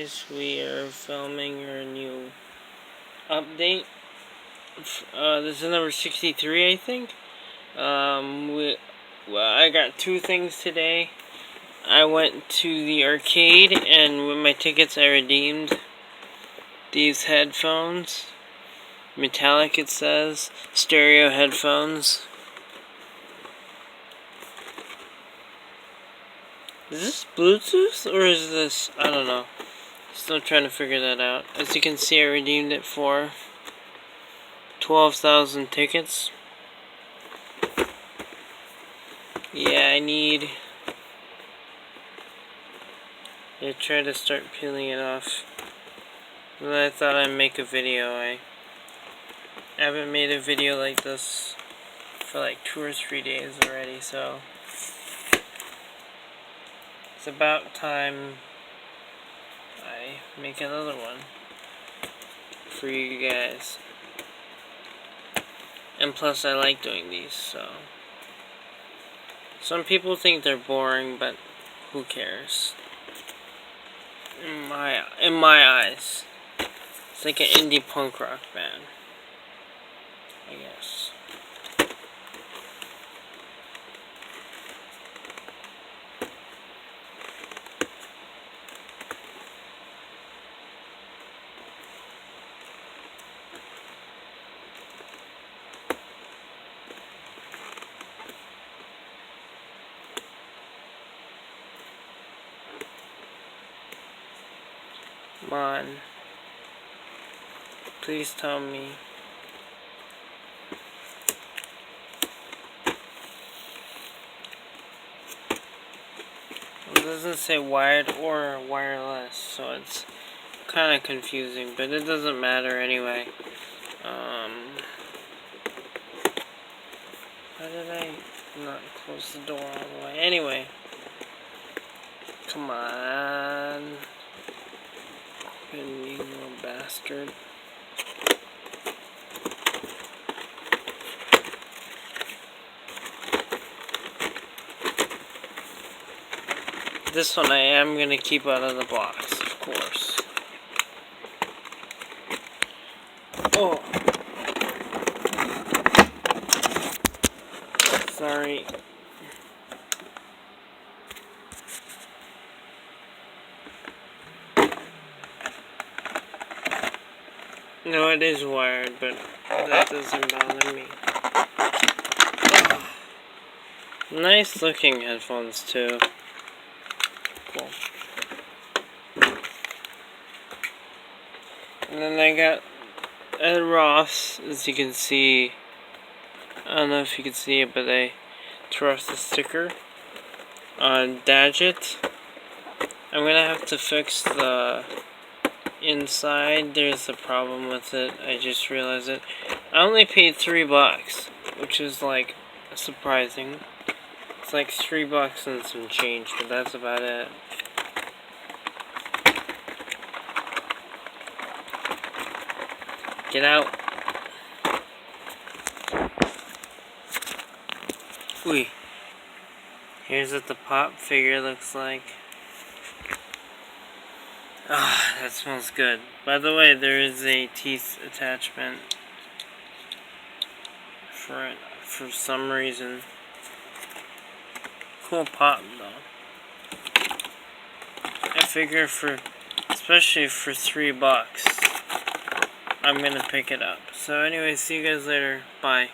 guys, we are filming our new update. This is number 63, I think. I got two things today. I went to the arcade, and with my tickets I redeemed these headphones. Metallic, it says. Stereo headphones. Is this Bluetooth, or is this, I don't know. Still trying to figure that out. As you can see, I redeemed it for 12,000 tickets. Yeah, I try to start peeling it off. But I thought I'd make a video. I haven't made a video like this for like 2 or 3 days already, so it's about time I make another one for you guys. And plus, I like doing these, so some people think they're boring, but who cares? In my eyes, it's like an indie punk rock band, I guess. Come on. Please tell me. It doesn't say wired or wireless, so it's kind of confusing, but it doesn't matter anyway. How did I not close the door all the way? Anyway. Come on. You little bastard. This one I am gonna keep out of the box, of course. Oh. Sorry. No, it is wired, but that doesn't bother me. Oh. Nice looking headphones too. Cool. And then I got at Ross, as you can see. I don't know if you can see it, but I tore off the sticker on Dadget. I'm gonna have to fix the inside. There's a problem with it. I just realized it. I only paid $3, which is like surprising. It's like $3 and some change, but that's about it. Get out. Ooh. Here's what the pop figure looks like. Ah, that smells good. By the way, there is a teeth attachment for it for some reason. Cool pop though. I figure especially for $3, I'm gonna pick it up. So anyway, see you guys later. Bye.